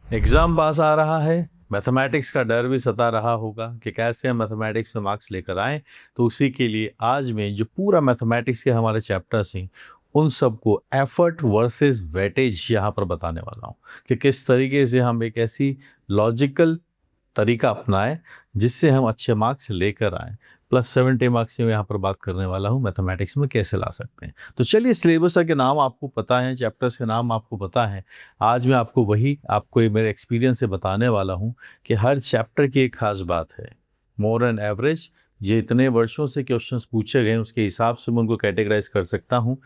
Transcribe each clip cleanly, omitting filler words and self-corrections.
Exam pass आ रहा है, mathematics का डर भी सता रहा होगा कि कैसे हम मैथमेटिक्स में मार्क्स लेकर आएँ। तो उसी के लिए आज मैं जो पूरा मैथमेटिक्स के हमारे चैप्टर्स हैं, उन सबको एफर्ट वर्सेस वेटेज यहाँ पर बताने वाला हूँ कि किस तरीके से हम एक ऐसी लॉजिकल तरीका अपनाएं जिससे हम अच्छे मार्क्स लेकर आएँ। +70 मार्क्स से मैं यहाँ पर बात करने वाला हूँ मैथमेटिक्स में कैसे ला सकते हैं। तो चलिए, सिलेबस के नाम आपको पता है, चैप्टर्स के नाम आपको पता है। आज मैं आपको ये मेरे एक्सपीरियंस से बताने वाला हूँ कि हर चैप्टर की एक खास बात है। मोर एन एवरेज, ये इतने वर्षों से क्वेश्चंस पूछे गए हैं, उसके हिसाब से मैं उनको कैटेगराइज कर सकता हूँ।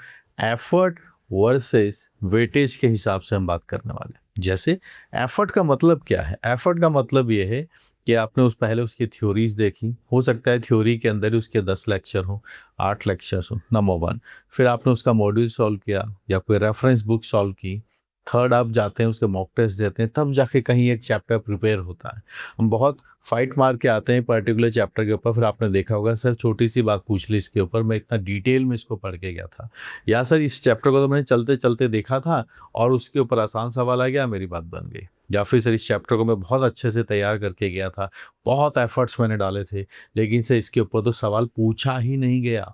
एफर्ट वर्सेस वेटेज के हिसाब से हम बात करने वाले हैं। जैसे एफर्ट का मतलब क्या है? एफर्ट का मतलब ये है कि आपने पहले उसकी थ्योरीज देखी। हो सकता है थ्योरी के अंदर ही उसके 10 लेक्चर हो, 8 लेक्चर्स हो, नंबर वन। फिर आपने उसका मॉड्यूल सॉल्व किया या कोई रेफरेंस बुक सॉल्व की। थर्ड आप जाते हैं, उसके मॉक टेस्ट देते हैं, तब जाके कहीं एक चैप्टर प्रिपेयर होता है। हम बहुत फाइट मार के आते हैं पर्टिकुलर चैप्टर के ऊपर, फिर आपने देखा होगा सर छोटी सी बात पूछ ली इसके ऊपर, मैं इतना डिटेल में इसको पढ़ के गया था, या सर इस चैप्टर को तो मैंने चलते चलते देखा था और उसके ऊपर आसान सवाल आ गया, मेरी बात बन गई। या फिर सर इस चैप्टर को मैं बहुत अच्छे से तैयार करके गया था, बहुत एफर्ट्स मैंने डाले थे, लेकिन सर इसके ऊपर तो सवाल पूछा ही नहीं गया।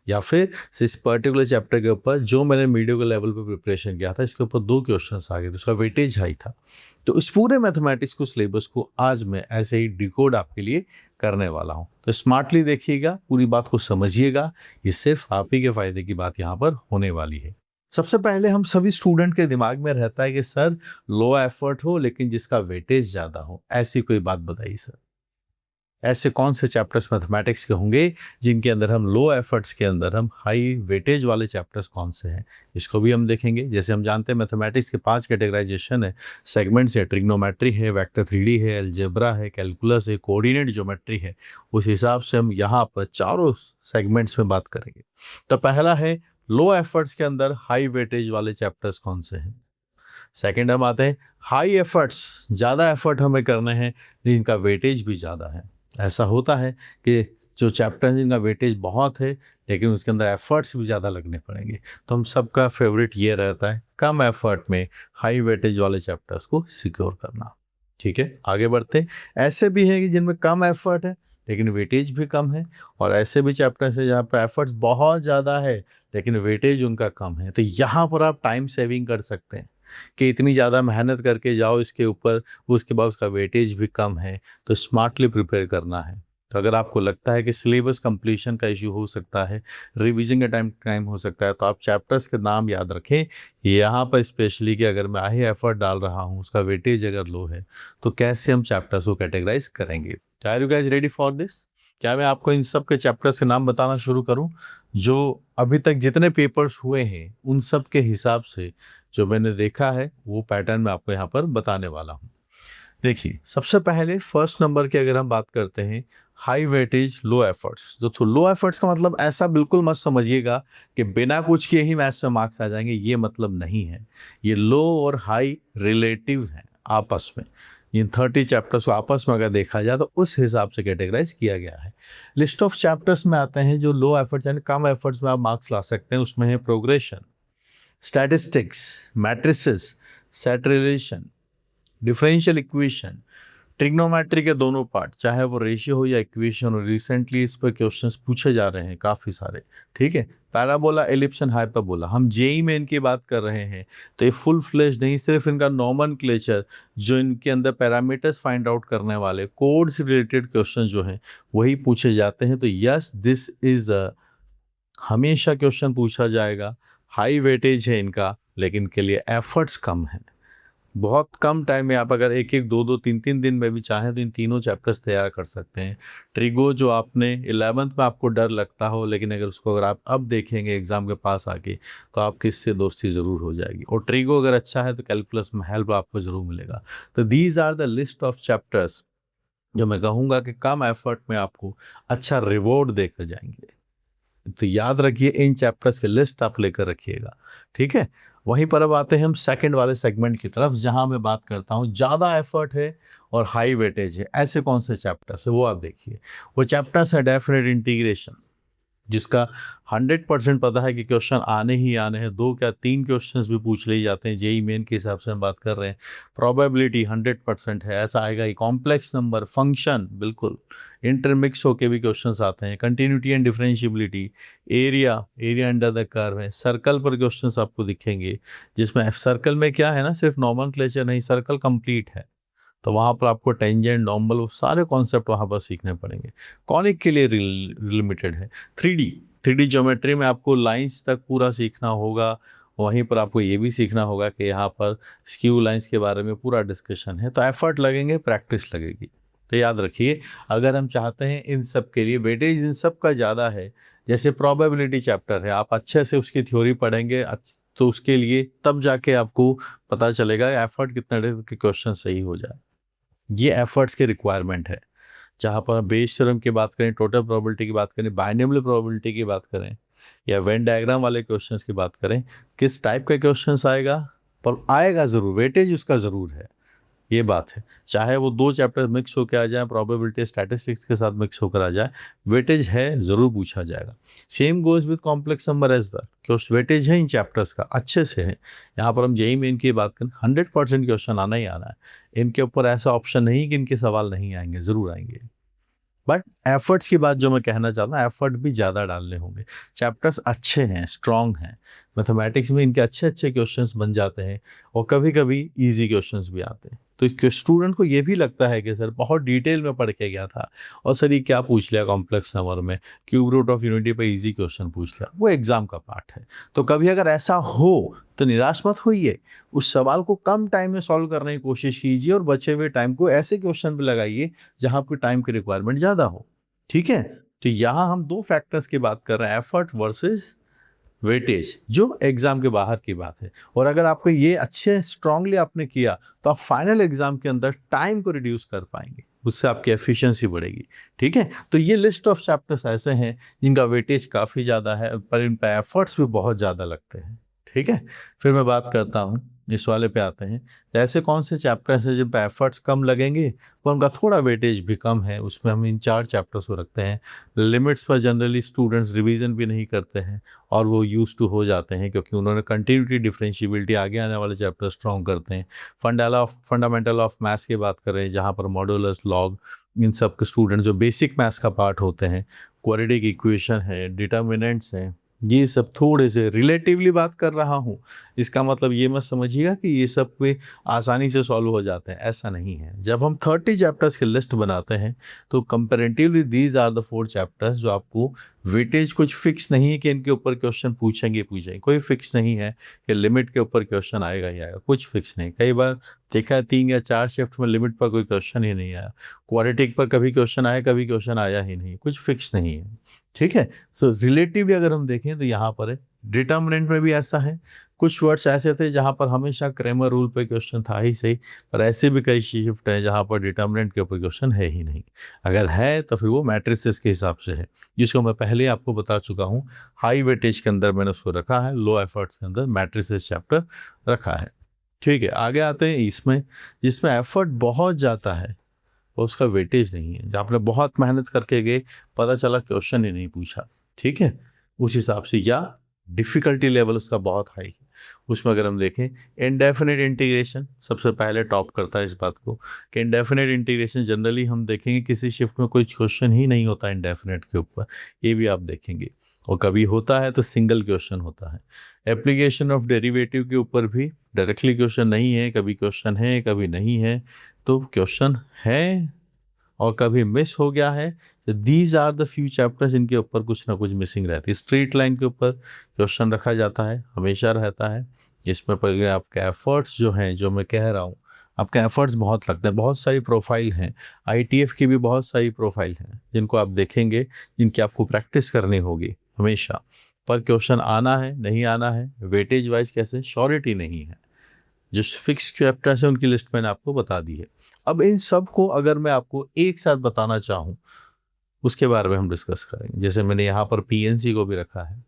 या फिर इस पर्टिकुलर चैप्टर के ऊपर जो मैंने मीडियोकर लेवल पे प्रिपरेशन किया था, इसके ऊपर 2 क्वेश्चंस आ गए थे, उसका वेटेज हाई था। तो इस पूरे मैथमेटिक्स को सिलेबस को आज मैं ऐसे ही डिकोड आपके लिए करने वाला हूँ। तो स्मार्टली देखिएगा, पूरी बात को समझिएगा, ये सिर्फ आप ही के फ़ायदे की बात यहाँ पर होने वाली है। सबसे पहले हम सभी स्टूडेंट के दिमाग में रहता है कि सर लो एफर्ट हो लेकिन जिसका वेटेज ज़्यादा हो, ऐसी कोई बात बताइए सर। ऐसे कौन से चैप्टर्स मैथमेटिक्स के होंगे जिनके अंदर हम लो एफर्ट्स के अंदर हम हाई वेटेज वाले चैप्टर्स कौन से हैं, इसको भी हम देखेंगे। जैसे हम जानते हैं मैथमेटिक्स के 5 कैटेगराइजेशन है, सेगमेंट्स है, ट्रिग्नोमेट्री है, वेक्टर 3D है, अलजेब्रा है, कैलकुलस है, कोऑर्डिनेट ज्योमेट्री है। उस हिसाब से हम यहाँ पर चारों सेगमेंट्स में बात करेंगे। तो पहला है लो एफर्ट्स के अंदर हाई वेटेज वाले चैप्टर्स कौन से हैं। सेकेंड हम आते हैं हाई एफर्ट्स, ज़्यादा एफर्ट हमें करने हैं जिनका वेटेज भी ज़्यादा है। ऐसा होता है कि जो चैप्टर हैं जिनका वेटेज बहुत है लेकिन उसके अंदर एफर्ट्स भी ज़्यादा लगने पड़ेंगे। तो हम सबका फेवरेट ये रहता है कम एफर्ट में हाई वेटेज वाले चैप्टर्स को सिक्योर करना। ठीक है, आगे बढ़ते हैं। ऐसे भी हैं कि जिनमें कम एफर्ट है लेकिन वेटेज भी कम है, और ऐसे भी चैप्टर्स हैं जहाँ पर एफर्ट्स बहुत ज़्यादा है लेकिन वेटेज उनका कम है। तो यहाँ पर आप टाइम सेविंग कर सकते हैं कि इतनी ज़्यादा मेहनत करके जाओ इसके ऊपर, उसके बाद उसका वेटेज भी कम है, तो स्मार्टली प्रिपेयर करना है। तो अगर आपको लगता है कि सिलेबस कंप्लीशन का इशू हो सकता है, रिवीजन का टाइम हो सकता है, तो आप चैप्टर्स के नाम याद रखें यहाँ पर स्पेशली कि अगर मैं हाई एफर्ट डाल रहा हूँ, उसका वेटेज अगर लो है, तो कैसे हम चैप्टर्स को कैटेगराइज करेंगे। Are you guys ready for this? क्या मैं आपको इन सब के चैप्टर्स के नाम बताना शुरू करूं जो अभी तक जितने पेपर्स हुए हैं उन सब के हिसाब से जो मैंने देखा है वो पैटर्न मैं आपको यहाँ पर बताने वाला हूँ। देखिए, सबसे पहले फर्स्ट नंबर की अगर हम बात करते हैं, हाई वेटेज लो एफर्ट्स। तो लो एफर्ट्स का मतलब ऐसा बिल्कुल मत समझिएगा कि बिना कुछ किए ही मैथ्स में मार्क्स आ जाएंगे, ये मतलब नहीं है। ये लो और हाई रिलेटिव हैं आपस में। इन 30 चैप्टर्स को आपस में अगर देखा जाए तो उस हिसाब से कैटेगराइज किया गया है। लिस्ट ऑफ चैप्टर्स में आते हैं जो लो एफर्ट्स यानी कम एफर्ट्स में आप मार्क्स ला सकते हैं। उसमें है progression, statistics, matrices, set relation, differential equation, trigonometry के दोनों पार्ट, चाहे वो रेशियो हो या इक्वेशन हो। रिसेंटली इस पर क्वेश्चंस पूछे जा रहे हैं काफ़ी सारे। ठीक है, पैराबोला, एलिप्स एंड हाइपरबोला, हम जेई में इनकी बात कर रहे हैं। तो ये फुल फ्लेश नहीं, सिर्फ इनका नॉमेनक्लेचर, जो इनके अंदर पैरामीटर्स फाइंड आउट करने वाले कोड से रिलेटेड क्वेश्चन जो हैं वही पूछे जाते हैं। तो यस, दिस इज हमेशा क्वेश्चन पूछा जाएगा। हाई वेटेज है इनका लेकिन के लिए एफर्ट्स कम है। बहुत कम टाइम में आप अगर एक एक दो दो तीन तीन दिन में भी चाहें तो इन तीनों चैप्टर्स तैयार कर सकते हैं। ट्रिगो जो आपने 11th में आपको डर लगता हो, लेकिन अगर आप अब देखेंगे एग्जाम के पास आके तो आपकी इससे दोस्ती ज़रूर हो जाएगी। और ट्रिगो अगर अच्छा है तो कैलकुलस में हेल्प आपको ज़रूर मिलेगा। तो these are the list of chapters जो मैं कहूँगा कि कम एफर्ट में आपको अच्छा रिवॉर्ड देकर जाएंगे। तो याद रखिए, इन चैप्टर्स की लिस्ट आप लेकर रखिएगा। ठीक है, वहीं पर अब आते हैं हम सेकंड वाले सेगमेंट की तरफ, जहां मैं बात करता हूं ज़्यादा एफर्ट है और हाई वेटेज है। ऐसे कौन से चैप्टर्स है वो आप देखिए। वो चैप्टर्स है डेफिनेट इंटीग्रेशन, जिसका 100% पता है कि क्वेश्चन आने ही आने हैं, 2 क्या 3 क्वेश्चंस भी पूछ ले जाते हैं, जेई मेन के हिसाब से हम बात कर रहे हैं, प्रोबेबिलिटी 100% है, ऐसा आएगा ही। कॉम्प्लेक्स नंबर, फंक्शन, बिल्कुल इंटरमिक्स होके भी क्वेश्चंस आते हैं, continuity and differentiability, area, area under the curve है, सर्कल पर क्वेश्चंस आपको दिखेंगे, जिसमें सर्कल में क्या है ना, सिर्फ नॉमेनक्लेचर नहीं, सर्कल कंप्लीट है, तो वहाँ पर आपको टेंजेंट, नॉर्मल, वो सारे कॉन्सेप्ट वहाँ पर सीखने पड़ेंगे। कॉनिक के लिए लिमिटेड है। 3D ज्योमेट्री में आपको लाइंस तक पूरा सीखना होगा, वहीं पर आपको ये भी सीखना होगा कि यहाँ पर स्क्यू लाइंस के बारे में पूरा डिस्कशन है, तो एफर्ट लगेंगे, प्रैक्टिस लगेगी। तो याद रखिए, अगर हम चाहते हैं इन सब के लिए वेटेज इन सब का ज़्यादा है, जैसे प्रोबेबिलिटी चैप्टर है, आप अच्छे से उसकी थ्योरी पढ़ेंगे तो उसके लिए तब जाके आपको पता चलेगा एफर्ट कितना के क्वेश्चन सही हो जाए। ये एफर्ट्स की रिक्वायरमेंट है। जहाँ पर बेस थ्योरम की बात करें, टोटल प्रोबेबिलिटी की बात करें, बाइनोमियल प्रोबेबिलिटी की बात करें, या वेन डायग्राम वाले क्वेश्चंस की बात करें, किस टाइप का क्वेश्चंस आएगा, पर आएगा ज़रूर, वेटेज उसका ज़रूर है, ये बात है। चाहे वो 2 चैप्टर मिक्स होकर आ जाए, प्रोबेबिलिटी स्टैटिस्टिक्स के साथ मिक्स होकर आ जाए, वेटेज है, ज़रूर पूछा जाएगा। Same goes with complex number as well, क्योंकि वेटेज है इन चैप्टर्स का, अच्छे से है। यहाँ पर हम जेईई मेन की बात करें, 100% क्वेश्चन आना ही आना है, इनके ऊपर ऐसा ऑप्शन नहीं कि इनके सवाल नहीं आएंगे, ज़रूर आएंगे। बट एफर्ट्स की बात जो मैं कहना चाहता हूँ, एफर्ट भी ज़्यादा डालने होंगे। चैप्टर्स अच्छे हैं, स्ट्रॉन्ग हैं, मैथमेटिक्स में इनके अच्छे अच्छे क्वेश्चंस बन जाते हैं, और कभी कभी इजी क्वेश्चंस भी आते हैं। तो स्टूडेंट को ये भी लगता है कि सर बहुत डिटेल में पढ़ के गया था, और सर ये क्या पूछ लिया कॉम्प्लेक्स नंबर में, क्यूब रूट ऑफ यूनिटी पर इजी क्वेश्चन पूछ लिया, वो एग्जाम का पार्ट है। तो कभी अगर ऐसा हो तो निराश मत होइए, उस सवाल को कम टाइम में सॉल्व करने की कोशिश कीजिए, और बचे हुए टाइम को ऐसे क्वेश्चन पे लगाइए जहां आपकी टाइम की रिक्वायरमेंट ज़्यादा हो। ठीक है, तो यहाँ हम 2 फैक्टर्स की बात कर रहे हैं, एफर्ट वर्सेस वेटेज, जो एग्जाम के बाहर की बात है। और अगर आपको ये अच्छे स्ट्रांगली आपने किया, तो आप फाइनल एग्जाम के अंदर टाइम को रिड्यूस कर पाएंगे, उससे आपकी एफिशिएंसी बढ़ेगी। ठीक है, तो ये लिस्ट ऑफ चैप्टर्स ऐसे हैं जिनका वेटेज काफ़ी ज़्यादा है, पर इन पर एफर्ट्स भी बहुत ज़्यादा लगते हैं। ठीक है, फिर मैं बात करता हूँ, इस वाले पे आते हैं, तो ऐसे कौन से चैप्टर्स हैं जिन पर एफर्ट्स कम लगेंगे पर उनका थोड़ा वेटेज भी कम है। उसमें हम इन 4 चैप्टर्स को रखते हैं। लिमिट्स पर जनरली स्टूडेंट्स रिवीजन भी नहीं करते हैं, और वो यूज टू हो जाते हैं, क्योंकि उन्होंने कंटिन्यूटी, डिफरेंशियबिलिटी, आगे आने वाले चैप्टर स्ट्रॉन्ग करते हैं। फंडामेंटल ऑफ मैथ्स की बात करें, जहाँ पर मॉडुलस, लॉग, इन सब के स्टूडेंट जो बेसिक मैथ्स का पार्ट होते हैं, क्वाड्रेटिक इक्वेशन है, डिटर्मिनेंट्स हैं, ये सब थोड़े से रिलेटिवली बात कर रहा हूँ। इसका मतलब ये मत समझिएगा कि ये सब पे आसानी से सॉल्व हो जाते हैं, ऐसा नहीं है। जब हम 30 चैप्टर्स की लिस्ट बनाते हैं, तो comparatively these are the 4 chapters जो आपको वेटेज कुछ फिक्स नहीं है कि इनके ऊपर क्वेश्चन पूछेंगे, कोई फिक्स नहीं है कि लिमिट के ऊपर क्वेश्चन आएगा ही आएगा, कुछ फिक्स नहीं। कई बार देखा है 3 या 4 शिफ्ट में लिमिट पर कोई क्वेश्चन ही नहीं आया, क्वाड्रेटिक पर कभी क्वेश्चन आया, कभी क्वेश्चन आया ही नहीं, कुछ फिक्स नहीं है। ठीक है, सो रिलेटिवली अगर हम देखें तो यहाँ पर है, डिटर्मिनेंट में भी ऐसा है, कुछ वर्ड्स ऐसे थे जहाँ पर हमेशा क्रेमर रूल पे क्वेश्चन था ही सही, पर ऐसे भी कई शिफ्ट है जहाँ पर डिटर्मिनेंट के ऊपर क्वेश्चन है ही नहीं। अगर है तो फिर वो मैट्रिसेस के हिसाब से है, जिसको मैं पहले आपको बता चुका हूँ। हाई वेटेज के अंदर मैंने उसको रखा है, लो एफर्ट्स के अंदर मैट्रिसेस चैप्टर रखा है। ठीक है, आगे आते हैं इसमें, जिसमें एफर्ट बहुत जाता है और उसका वेटेज नहीं है, जहाँ आपने बहुत मेहनत करके गए, पता चला क्वेश्चन ही नहीं पूछा। ठीक है, उस हिसाब से, या डिफ़िकल्टी लेवल उसका बहुत हाई है। उसमें अगर हम देखें, इनडेफिनेट इंटीग्रेशन सबसे पहले टॉप करता है इस बात को, कि इनडेफिनेट इंटीग्रेशन जनरली हम देखेंगे किसी शिफ्ट में कोई क्वेश्चन ही नहीं होता इनडेफिनेट के ऊपर, ये भी आप देखेंगे, और कभी होता है तो सिंगल क्वेश्चन होता है। एप्लीकेशन ऑफ डेरिवेटिव के ऊपर भी डायरेक्टली क्वेश्चन नहीं है, कभी क्वेश्चन है कभी नहीं है, तो क्वेश्चन है और कभी मिस हो गया है। These are the few chapters इनके ऊपर कुछ ना कुछ मिसिंग रहती है। स्ट्रेट लाइन के ऊपर क्वेश्चन रखा जाता है, हमेशा रहता है। इसमें पर आपके एफर्ट्स जो हैं, जो मैं कह रहा हूँ, आपके एफर्ट्स बहुत लगते हैं। बहुत सारी प्रोफाइल हैं, ITF की भी बहुत सारी प्रोफाइल हैं जिनको आप देखेंगे, जिनकी आपको प्रैक्टिस करनी होगी हमेशा। पर क्वेश्चन आना है नहीं आना है, वेटेज वाइज कैसे, श्योरिटी नहीं है। जो फिक्स चैप्टर्स हैं उनकी लिस्ट मैंने आपको बता दी है। अब इन सब को अगर मैं आपको एक साथ बताना चाहूँ, उसके बारे में हम डिस्कस करेंगे। जैसे मैंने यहाँ पर PNC को भी रखा है,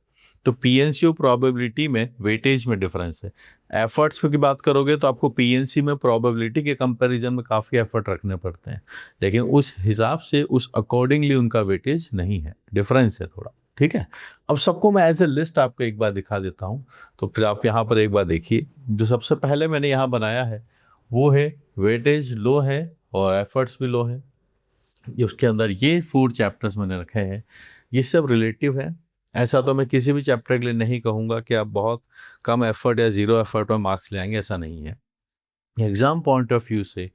तो PNC और प्रोबेबिलिटी में वेटेज में डिफरेंस है। एफर्ट्स की बात करोगे तो आपको PNC में प्रोबेबिलिटी के कंपैरिजन में काफ़ी एफर्ट रखने पड़ते हैं, लेकिन उस हिसाब से, उस अकॉर्डिंगली उनका वेटेज नहीं है, डिफरेंस है थोड़ा। ठीक है। अब सबको मैं एज ए लिस्ट आपको एक बार दिखा देता हूँ, तो फिर आप यहाँ पर एक बार देखिए। जो सबसे पहले मैंने यहाँ बनाया है वो है वेटेज लो है और एफर्ट्स भी लो है। ये उसके अंदर ये 4 चैप्टर्स मैंने रखे हैं, ये सब रिलेटिव है। ऐसा तो मैं किसी भी चैप्टर के लिए नहीं कहूँगा कि आप बहुत कम एफर्ट या ज़ीरो एफर्ट में मार्क्स ले आएंगे, ऐसा नहीं है। एग्ज़ाम पॉइंट ऑफ व्यू से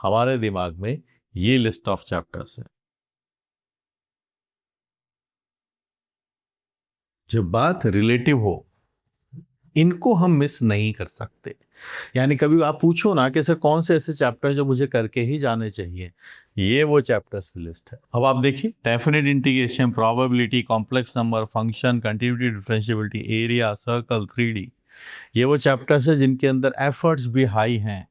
हमारे दिमाग में ये लिस्ट ऑफ चैप्टर्स है। जब बात रिलेटिव हो, इनको हम मिस नहीं कर सकते। यानी कभी आप पूछो ना कि सर कौन से ऐसे चैप्टर जो मुझे करके ही जाने चाहिए, ये वो चैप्टर्स की लिस्ट है। अब आप देखिए, definite integration, probability, complex number, function, continuity, differentiability, area, circle, 3D, ये वो चैप्टर्स है जिनके अंदर एफर्ट्स भी हाई हैं।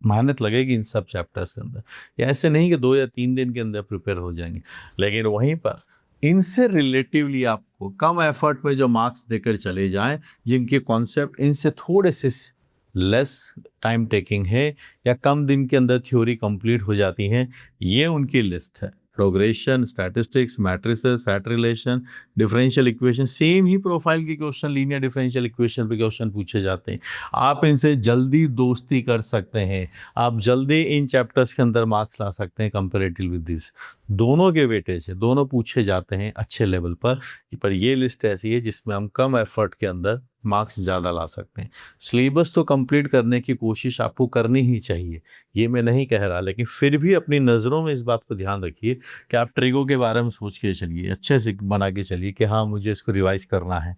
मेहनत लगेगी इन सब चैप्टर्स के अंदर। या ऐसे नहीं कि 2 या 3 दिन के अंदर प्रिपेयर हो जाएंगे, लेकिन वहीं पर इनसे रिलेटिवली आपको कम एफर्ट में जो मार्क्स देकर चले जाएं, जिनके कॉन्सेप्ट इनसे थोड़े से लेस टाइम टेकिंग है या कम दिन के अंदर थ्योरी कंप्लीट हो जाती हैं, ये उनकी लिस्ट है। Progression, statistics, matrices, set relation, differential equation, same ही प्रोफाइल के क्वेश्चन लीनियर डिफरेंशियल इक्वेशन पे क्वेश्चन पूछे जाते हैं। आप इनसे जल्दी दोस्ती कर सकते हैं, आप जल्दी इन चैप्टर्स के अंदर मार्क्स ला सकते हैं कंपेरेटिव विद दिस। दोनों के वेटेज है, दोनों पूछे जाते हैं अच्छे लेवल पर ये लिस्ट ऐसी है जिसमें हम कम एफर्ट के अंदर मार्क्स ज़्यादा ला सकते हैं। सिलेबस तो कंप्लीट करने की कोशिश आपको करनी ही चाहिए, ये मैं नहीं कह रहा, लेकिन फिर भी अपनी नज़रों में इस बात को ध्यान रखिए कि आप ट्रिगो के बारे में सोच के चलिए, अच्छे से बना के चलिए कि हाँ मुझे इसको रिवाइज करना है।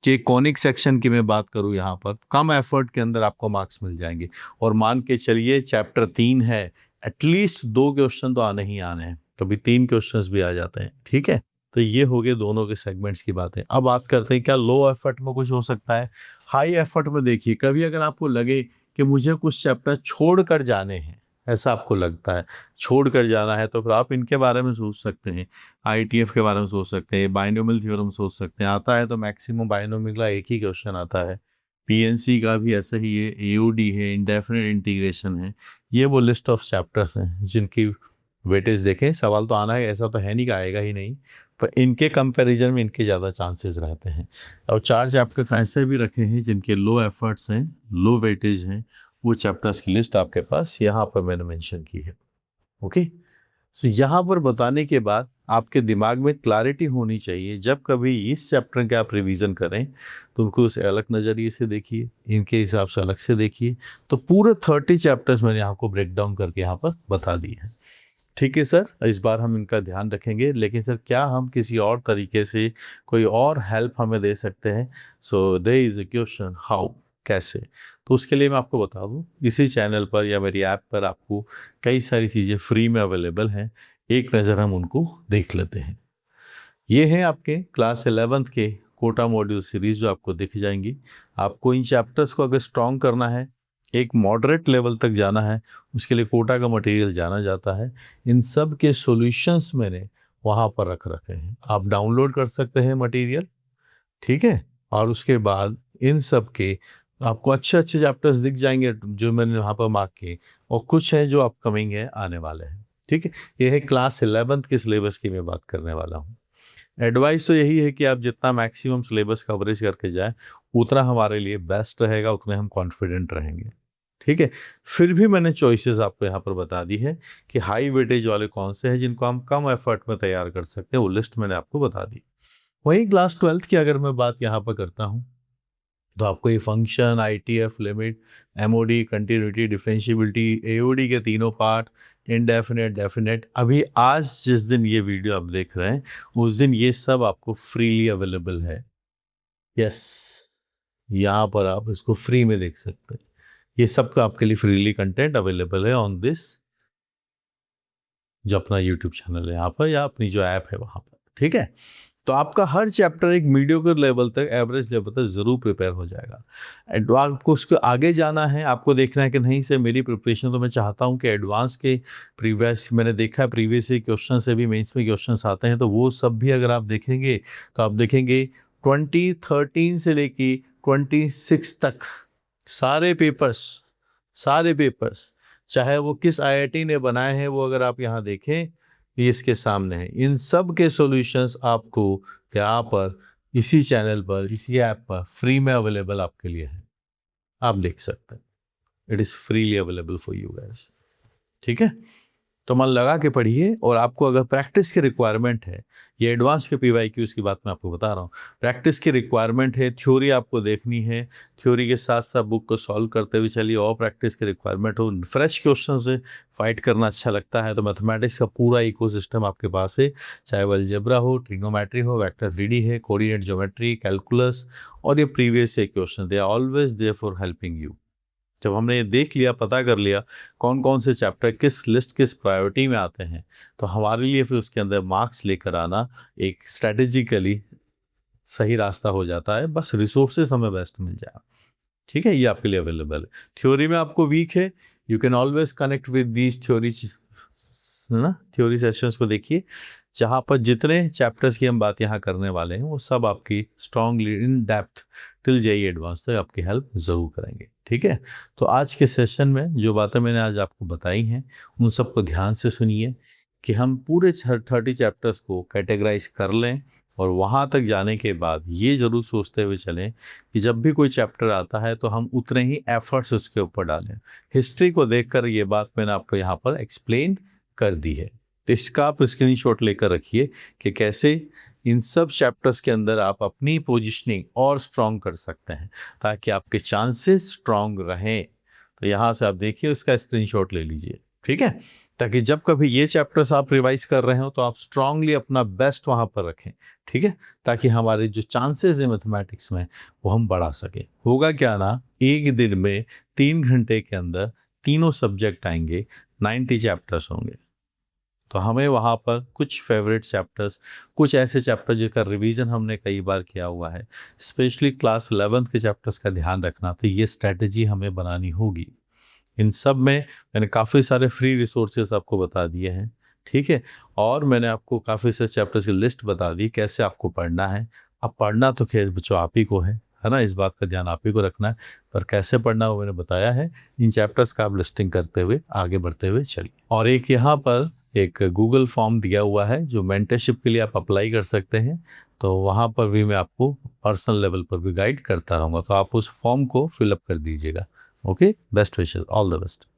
कि कॉनिक सेक्शन की मैं बात करूँ, यहाँ पर कम एफर्ट के अंदर आपको मार्क्स मिल जाएंगे। और मान के चलिए चैप्टर 3 है, एटलीस्ट 2 क्वेश्चन तो आने ही आने हैं, कभी 3 क्वेश्चंस भी आ जाते हैं, ठीक है। तो ये हो गए दोनों के सेगमेंट्स की बातें। अब बात करते हैं क्या लो एफर्ट में कुछ हो सकता है। हाई एफर्ट में देखिए, कभी अगर आपको लगे कि मुझे कुछ चैप्टर छोड़ कर जाने हैं, ऐसा आपको लगता है छोड़ कर जाना है, तो फिर आप इनके बारे में सोच सकते हैं। आईटीएफ के बारे में सोच सकते हैं, बाइनोमियल थ्योरम सोच सकते हैं। आता है तो मैक्सिमम बाइनोमियल का एक ही क्वेश्चन आता है। पीएनसी का भी ऐसा ही है, एओडी है, इंडेफिनिट इंटीग्रेशन है। ये वो लिस्ट ऑफ चैप्टर्स हैं जिनकी वेटेज देखें। सवाल तो आना है, ऐसा तो है नहीं कि आएगा ही नहीं, पर इनके कंपैरिजन में इनके ज़्यादा चांसेस रहते हैं। और 4 चैप्टर ऐसे भी रखे हैं जिनके लो एफर्ट्स हैं, लो वेटेज हैं। वो चैप्टर्स की लिस्ट आपके पास यहाँ पर मैंने मेंशन की है। ओके, सो यहाँ पर बताने के बाद आपके दिमाग में क्लैरिटी होनी चाहिए। जब कभी इस चैप्टर का आप रिवीजन करें तो उनको उसे अलग नज़रिए से देखिए, इनके हिसाब से अलग से देखिए। तो पूरे 30 चैप्टर्स मैंने आपको ब्रेक डाउन करके यहाँ पर बता दिए हैं। ठीक है सर, इस बार हम इनका ध्यान रखेंगे, लेकिन सर क्या हम किसी और तरीके से कोई और हेल्प हमें दे सकते हैं? So there is a question, how, कैसे? तो उसके लिए मैं आपको बता दूं, इसी चैनल पर या मेरी ऐप पर आपको कई सारी चीज़ें फ्री में अवेलेबल हैं। एक नज़र हम उनको देख लेते हैं। ये हैं आपके क्लास 11th के कोटा मॉड्यूल सीरीज़ जो आपको दिख जाएंगी। आपको इन चैप्टर्स को अगर स्ट्रॉन्ग करना है, एक मॉडरेट लेवल तक जाना है, उसके लिए कोटा का मटेरियल जाना जाता है। इन सब के सॉल्यूशंस मैंने वहाँ पर रख रखे हैं, आप डाउनलोड कर सकते हैं मटेरियल, ठीक है। और उसके बाद इन सब के आपको अच्छे अच्छे चैप्टर्स दिख जाएंगे जो मैंने वहाँ पर मार्क किए, और कुछ है जो अपकमिंग है, आने वाले हैं, ठीक है। ये है क्लास 11th के सिलेबस की मैं बात करने वाला हूँ। एडवाइस तो यही है कि आप जितना मैक्सिमम सिलेबस कवरेज करके जाएं, उतना हमारे लिए बेस्ट रहेगा, उतने हम कॉन्फिडेंट रहेंगे, ठीक है। फिर भी मैंने चॉइसेस आपको यहाँ पर बता दी है कि हाई वेटेज वाले कौन से हैं जिनको हम कम एफर्ट में तैयार कर सकते हैं, वो लिस्ट मैंने आपको बता दी। वहीं क्लास 12th की अगर मैं बात यहाँ पर करता हूँ, तो आपको ये function, ITF, limit, MoD, continuity, differentiability, AOD के तीनों पार्ट, इनडेफिनेट, डेफिनेट, अभी आज जिस दिन ये वीडियो आप देख रहे हैं उस दिन ये सब आपको फ्रीली अवेलेबल है। यस, यहाँ पर आप इसको फ्री में देख सकते हैं। ये सब का आपके लिए फ्रीली कंटेंट अवेलेबल है ऑन दिस, जो अपना यूट्यूब चैनल है यहाँ पर, या अपनी जो ऐप है वहाँ पर, ठीक है। तो आपका हर चैप्टर एक मीडियोकर लेवल तक, एवरेज लेवल तक ज़रूर प्रिपेयर हो जाएगा। एडवांस आपको उसको आगे जाना है, आपको देखना है कि नहीं से मेरी प्रिपरेशन तो मैं चाहता हूँ कि एडवांस के प्रीवियस, मैंने देखा है प्रीवियस से क्वेश्चन से भी मेंस में क्वेश्चंस आते हैं, तो वो सब भी अगर आप देखेंगे तो आप देखेंगे 2013 से लेके 26 तक सारे पेपर्स चाहे वो किस आईआईटी ने बनाए हैं, वो अगर आप यहाँ देखें ये इसके सामने है। इन सब के सॉल्यूशंस आपको यहाँ पर इसी चैनल पर, इसी ऐप पर फ्री में अवेलेबल आपके लिए है, आप देख सकते हैं। It is freely available for you guys. ठीक है, तो मन लगा के पढ़िए। और आपको अगर प्रैक्टिस की रिक्वायरमेंट है, ये एडवांस के PYQs की बात मैं आपको बता रहा हूँ, प्रैक्टिस की रिक्वायरमेंट है, थ्योरी आपको देखनी है, थ्योरी के साथ साथ बुक को सॉल्व करते हुए चलिए, और प्रैक्टिस की रिक्वायरमेंट हो, फ्रेश क्वेश्चन से फाइट करना अच्छा लगता है, तो मैथमेटिक्स का पूरा इकोसिस्टम आपके पास है, चाहे वो अलजेब्रा हो, ट्रिग्नोमेट्री हो, वेक्टर 3D है, कोऑर्डिनेट ज्योमेट्री, कैलकुलस, और ये प्रीवियस से question, they are always there for helping you. जब हमने ये देख लिया, पता कर लिया कौन कौन से चैप्टर किस लिस्ट, किस प्रायोरिटी में आते हैं, तो हमारे लिए फिर उसके अंदर मार्क्स लेकर आना एक स्ट्रेटेजिकली सही रास्ता हो जाता है। बस रिसोर्सेज हमें बेस्ट मिल जाए। ठीक है, ये आपके लिए अवेलेबल है। थ्योरी में आपको वीक है, you can always connect with these theory, है ना, थ्योरी सेशंस को देखिए, जहाँ पर जितने चैप्टर्स की हम बात यहाँ करने वाले हैं वो सब आपकी strongly in depth till JEE advance तक आपकी हेल्प ज़रूर करेंगे। ठीक है, तो आज के सेशन में जो बातें मैंने आज आपको बताई हैं उन सबको ध्यान से सुनिए, कि हम पूरे 30 चैप्टर्स को कैटेगराइज कर लें, और वहाँ तक जाने के बाद ये ज़रूर सोचते हुए चलें कि जब भी कोई चैप्टर आता है तो हम उतने ही एफर्ट्स उसके ऊपर डालें। हिस्ट्री को देखकर ये बात मैंने आपको यहाँ पर एक्सप्लेन कर दी है, तो इसका आप स्क्रीनशॉट लेकर रखिए कि कैसे इन सब चैप्टर्स के अंदर आप अपनी पोजीशनिंग और स्ट्रॉन्ग कर सकते हैं, ताकि आपके चांसेस स्ट्रॉन्ग रहें। तो यहाँ से आप देखिए, उसका स्क्रीनशॉट ले लीजिए। ठीक है, ताकि जब कभी ये चैप्टर्स आप रिवाइज कर रहे हो तो आप स्ट्रांगली अपना बेस्ट वहाँ पर रखें। ठीक है, ताकि हमारे जो चांसेस हैं मैथमेटिक्स में वो हम बढ़ा सकें। होगा क्या ना, एक दिन में 3 घंटे के अंदर तीनों सब्जेक्ट आएंगे, 90 चैप्टर्स होंगे। तो हमें वहाँ पर कुछ फेवरेट चैप्टर्स, कुछ ऐसे चैप्टर जिसका रिवीजन हमने कई बार किया हुआ है, स्पेशली क्लास 11th के चैप्टर्स का ध्यान रखना, तो ये स्ट्रैटेजी हमें बनानी होगी। इन सब में मैंने काफ़ी सारे फ्री रिसोर्सेज आपको बता दिए हैं। ठीक है, और मैंने आपको काफ़ी सारे चैप्टर्स की लिस्ट बता दी कैसे आपको पढ़ना है। अब पढ़ना तो खैर बच्चों आप ही को है ना, इस बात का ध्यान आप ही को रखना है, पर कैसे पढ़ना वो मैंने बताया है। इन चैप्टर्स का आप लिस्टिंग करते हुए आगे बढ़ते हुए चलिए। और एक यहाँ पर एक गूगल फॉर्म दिया हुआ है जो मेंटरशिप के लिए आप अप्लाई कर सकते हैं, तो वहाँ पर भी मैं आपको पर्सनल लेवल पर भी गाइड करता रहूँगा, तो आप उस फॉर्म को फिलअप कर दीजिएगा। Okay, best wishes, all the best.